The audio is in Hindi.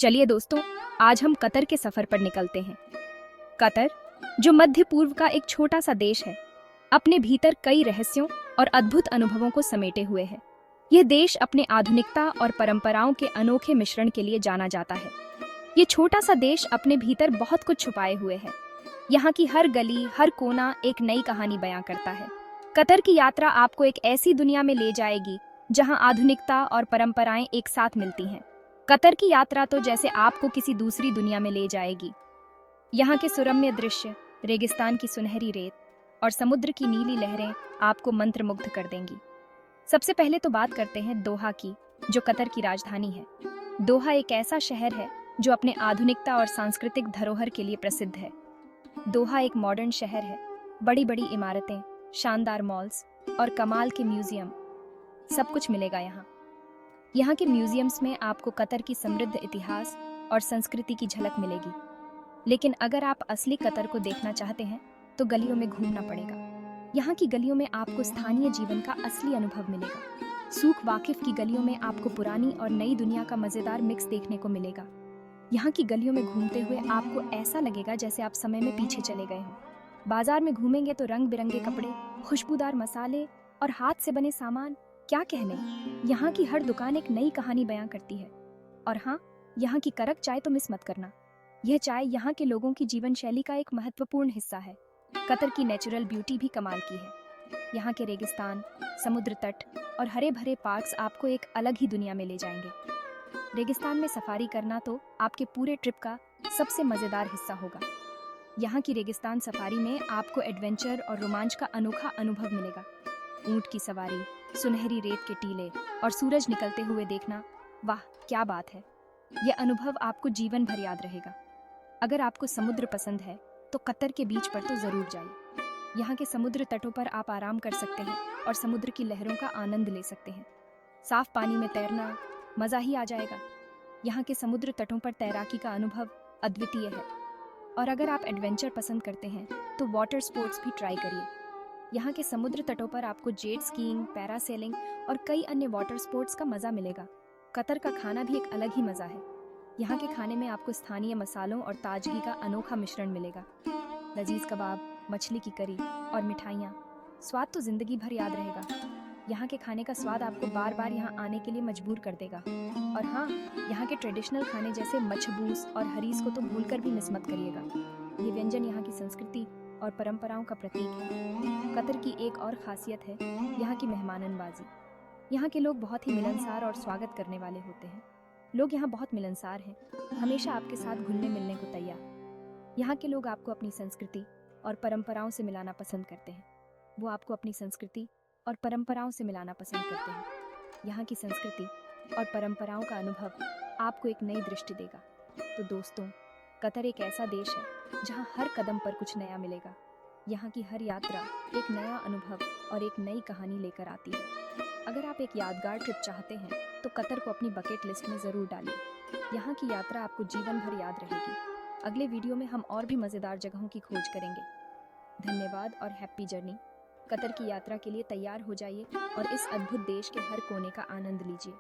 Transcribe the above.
चलिए दोस्तों, आज हम कतर के सफर पर निकलते हैं। कतर, जो मध्य पूर्व का एक छोटा सा देश है, अपने भीतर कई रहस्यों और अद्भुत अनुभवों को समेटे हुए है। यह देश अपने आधुनिकता और परंपराओं के अनोखे मिश्रण के लिए जाना जाता है। ये छोटा सा देश अपने भीतर बहुत कुछ छुपाए हुए है। यहाँ की हर गली, हर कोना एक नई कहानी बयां करता है। कतर की यात्रा आपको एक ऐसी दुनिया में ले जाएगी जहां आधुनिकता और परंपराएं एक साथ मिलती हैं। कतर की यात्रा तो जैसे आपको किसी दूसरी दुनिया में ले जाएगी। यहाँ के सुरम्य दृश्य, रेगिस्तान की सुनहरी रेत और समुद्र की नीली लहरें आपको मंत्रमुग्ध कर देंगी। सबसे पहले तो बात करते हैं दोहा की, जो कतर की राजधानी है। दोहा एक ऐसा शहर है जो अपने आधुनिकता और सांस्कृतिक धरोहर के लिए प्रसिद्ध है। दोहा एक मॉडर्न शहर है। बड़ी बड़ी इमारतें, शानदार मॉल्स और कमाल के म्यूजियम, सब कुछ मिलेगा यहाँ। यहाँ के म्यूजियम्स में आपको कतर की समृद्ध इतिहास और संस्कृति की झलक मिलेगी। लेकिन अगर आप असली कतर को देखना चाहते हैं तो गलियों में घूमना पड़ेगा। यहाँ की गलियों में आपको स्थानीय जीवन का असली अनुभव मिलेगा। सूख वाकिफ की गलियों में आपको पुरानी और नई दुनिया का मजेदार मिक्स देखने को मिलेगा। यहाँ की गलियों में घूमते हुए आपको ऐसा लगेगा जैसे आप समय में पीछे चले गए हों। बाजार में घूमेंगे तो रंग बिरंगे कपड़े, खुशबूदार मसाले और हाथ से बने सामान, क्या कहने। यहाँ की हर दुकान एक नई कहानी बयां करती है। और हाँ, यहाँ की कड़क चाय तो मिस मत करना। यह चाय यहाँ के लोगों की जीवन शैली का एक महत्वपूर्ण हिस्सा है। कतर की नेचुरल ब्यूटी भी कमाल की है। यहाँ के रेगिस्तान, समुद्र तट और हरे भरे पार्क्स आपको एक अलग ही दुनिया में ले जाएंगे। रेगिस्तान में सफारी करना तो आपके पूरे ट्रिप का सबसे मजेदार हिस्सा होगा। यहाँ की रेगिस्तान सफारी में आपको एडवेंचर और रोमांच का अनोखा अनुभव मिलेगा। ऊंट की सवारी, सुनहरी रेत के टीले और सूरज निकलते हुए देखना, वाह क्या बात है। यह अनुभव आपको जीवन भर याद रहेगा। अगर आपको समुद्र पसंद है तो कतर के बीच पर तो जरूर जाइए। यहाँ के समुद्र तटों पर आप आराम कर सकते हैं और समुद्र की लहरों का आनंद ले सकते हैं। साफ पानी में तैरना मजा ही आ जाएगा। यहाँ के समुद्र तटों पर तैराकी का अनुभव अद्वितीय है। और अगर आप एडवेंचर पसंद करते हैं तो वाटर स्पोर्ट्स भी ट्राई करिए। यहाँ के समुद्र तटों पर आपको जेट स्कीइंग, पैरासेलिंग और कई अन्य वाटर स्पोर्ट्स का मजा मिलेगा। कतर का खाना भी एक अलग ही मजा है। यहाँ के खाने में आपको स्थानीय मसालों और ताजगी का अनोखा मिश्रण मिलेगा। लजीज कबाब, मछली की करी और मिठाइयाँ, स्वाद तो जिंदगी भर याद रहेगा। यहाँ के खाने का स्वाद आपको बार बार यहाँ आने के लिए मजबूर कर देगा। और हाँ, यहाँ के ट्रेडिशनल खाने जैसे मछबूस और हरीस को तो भूलकर भी मिस मत करिएगा। ये व्यंजन यहाँ की संस्कृति और परंपराओं का प्रतीक है। कतर की एक और खासियत है यहाँ की मेहमाननवाजी। यहाँ के लोग बहुत ही मिलनसार और स्वागत करने वाले होते हैं। लोग यहाँ बहुत मिलनसार हैं, हमेशा आपके साथ घुलने मिलने को तैयार। यहाँ के लोग आपको अपनी संस्कृति और परंपराओं से मिलाना पसंद करते हैं। वो आपको अपनी संस्कृति और परंपराओं से मिलाना पसंद करते हैं। यहाँ की संस्कृति और परंपराओं का अनुभव आपको एक नई दृष्टि देगा। तो दोस्तों, कतर एक ऐसा देश है जहाँ हर कदम पर कुछ नया मिलेगा। यहाँ की हर यात्रा एक नया अनुभव और एक नई कहानी लेकर आती है। अगर आप एक यादगार ट्रिप चाहते हैं तो कतर को अपनी बकेट लिस्ट में ज़रूर डालिए। यहाँ की यात्रा आपको जीवन भर याद रहेगी। अगले वीडियो में हम और भी मज़ेदार जगहों की खोज करेंगे। धन्यवाद और हैप्पी जर्नी। कतर की यात्रा के लिए तैयार हो जाइए और इस अद्भुत देश के हर कोने का आनंद लीजिए।